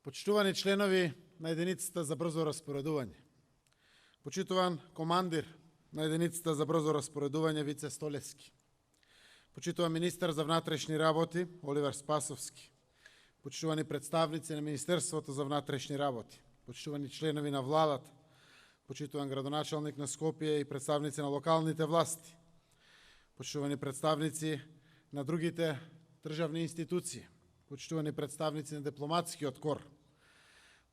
Почитувани членови на единицата за брзо распоредување, почитуван командир на единицата за брзо распоредување Вице Столевски, почитуван министар за внатрешни работи Оливер Спасовски, почитувани представници на Министерството за внатрешни работи, почитувани членови на владата, почитуван градоначалник на Скопје и представници на локалните власти, почитувани представници на другите државни институции, почитувани представници на дипломатскиот кор,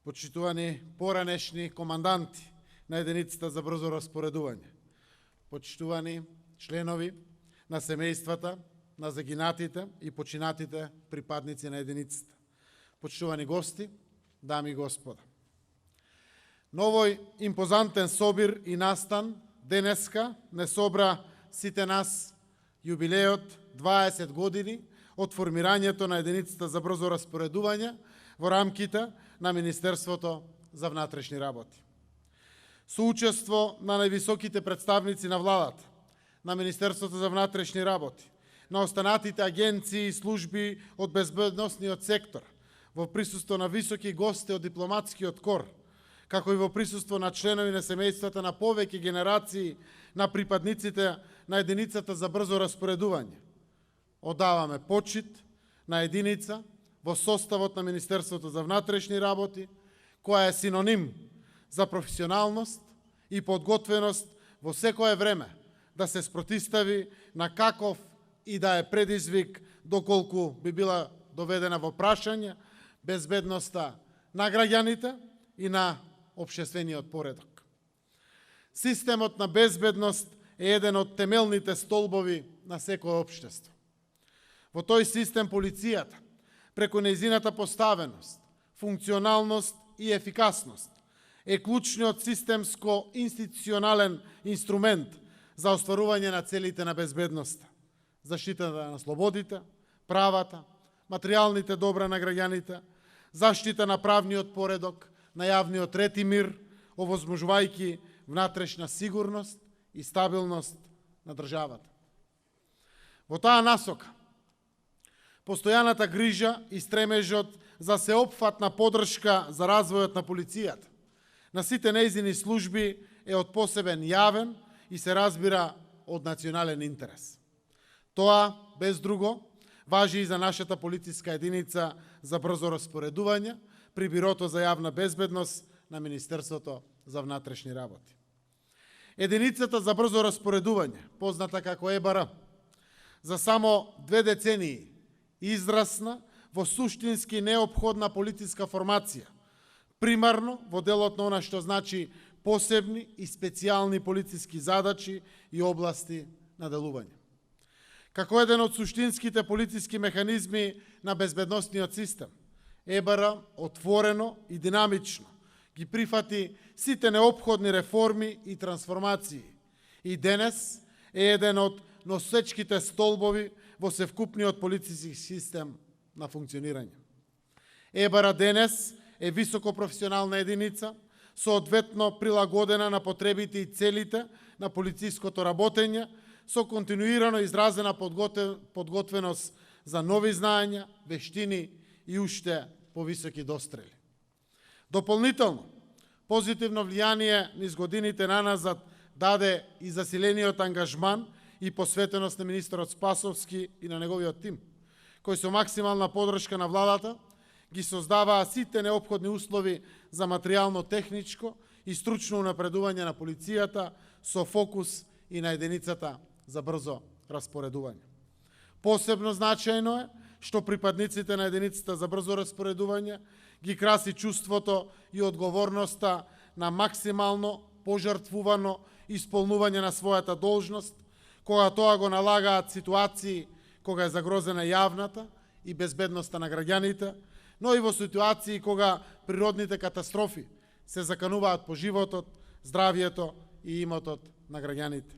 почитувани поранешни команданти на единицата за брзо распоредување, почитувани членови на семејствата на загинатите и починатите припадници на единицата, почитувани гости, дами и господа. На овој импозантен собир и настан денеска не собра сите нас јубилеот 20 години од формирањето на единицата за брзо распоредување во рамките на Министерството за внатрешни работи. Со учество на највисоките представници на владата, на Министерството за внатрешни работи, на останатите агенции и служби од безбедносниот сектор, во присуство на високи гости од дипломатскиот кор, како и во присуство на членови на семејствата на повеќе генерации на припадниците на единицата за брзо распоредување, одаваме почит на единица во составот на Министерството за внатрешни работи, која е синоним за професионалност и подготвеност во секое време да се спротистави на каков и да е предизвик, доколку би била доведена во прашање безбедноста на граѓаните и на општествениот поредок. Системот на безбедност е еден од темелните столбови на секое општество. Во тој систем полицијата, преку нејзината поставеност, функционалност и ефикасност, е клучниот системско-институционален инструмент за остварување на целите на безбедноста, заштитата на слободите, правата, материјалните добра на граѓаните, заштита на правниот поредок, на јавниот ред и мир, овозможувајќи внатрешна сигурност и стабилност на државата. Во таа насока, постојаната грижа и стремежот за сеопфатна поддршка за развојот на полицијата, на сите нејзини служби е од посебен јавен и се разбира од национален интерес. Тоа, без друго, важи и за нашата полициска единица за брзо распоредување при Бирото за јавна безбедност на Министерството за внатрешни работи. Единицата за брзо распоредување, позната како ЕБР, за само 2 децении израсна во суштински неопходна политичка формација, примарно во делот на она што значи посебни и специјални полициски задачи и области на делување. Како еден од суштинските политички механизми на безбедносниот систем, ЕБР отворено и динамично ги прифати сите неопходни реформи и трансформации и денес е еден од носечките столбови во севкупниот полициски систем на функционирање. ЕБР денес е високопрофесионална единица, соодветно прилагодена на потребите и целите на полициското работење, со континуирано изразена подготвеност за нови знаења, вештини и уште повисоки дострели. Дополнително, позитивно влијание низ годините наназад даде и засилениот ангажман и посветеност на министерот Спасовски и на неговиот тим, кој со максимална поддршка на владата ги создаваа сите неопходни услови за материјално-техничко и стручно унапредување на полицијата со фокус и на единицата за брзо распоредување. Посебно значајно е што припадниците на единицата за брзо распоредување ги краси чувството и одговорноста на максимално пожртвувано исполнување на својата должност, кога тоа го налагаат ситуации кога е загрозена јавната и безбедноста на граѓаните, но и во ситуации кога природните катастрофи се закануваат по животот, здравието и имотот на граѓаните.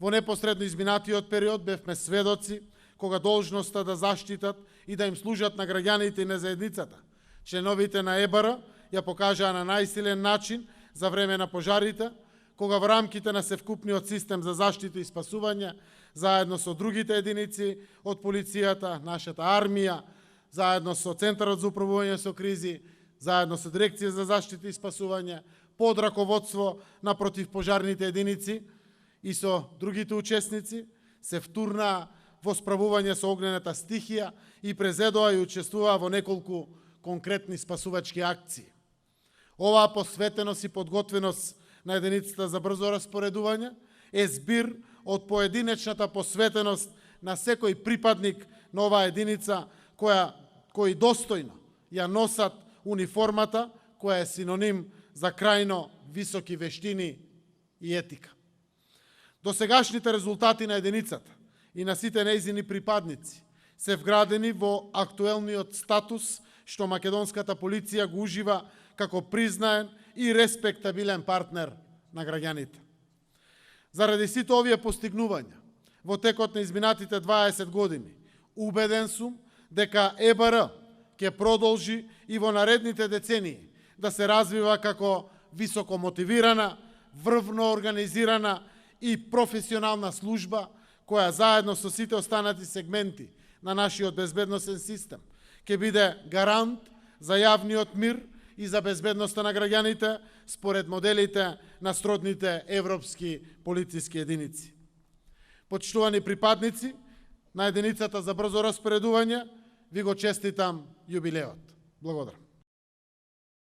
Во непосредно изминатиот период бевме сведоци кога должноста да заштитат и да им служат на граѓаните и на заедницата, членовите на ЕБР ја покажаа на најсилен начин за време на пожарите, кога во рамките на севкупниот систем за заштита и спасување, заедно со другите единици од полицијата, нашата армија, заедно со Центарот за управување со кризи, заедно со Дирекција за заштита и спасување, под раководство на противпожарните единици и со другите учесници, се втурнаа во справување со огнената стихија и презедоа и учествуваа во неколку конкретни спасувачки акции. Оваа посветеност и подготвеност на единицата за брзо распоредување е збир од поединечната посветеност на секој припадник на оваа единица кои достојно ја носат униформата која е синоним за крајно високи вештини и етика. Досегашните резултати на единицата и на сите нејзини припадници се вградени во актуелниот статус што македонската полиција го ужива како признаен и респектабилен партнер на граѓаните. Заради сите овие постигнувања во текот на изминатите 20 години, убеден сум дека ЕБР ќе продолжи и во наредните децении да се развива како високо мотивирана, врвно организирана и професионална служба која заедно со сите останати сегменти на нашиот безбедносен систем ќе биде гарант за јавниот мир и за безбедноста на граѓаните според моделите на сродните европски полициски единици. Почитувани припадници на единицата за брзо распоредување, ви го честитам јубилеот. Благодарам.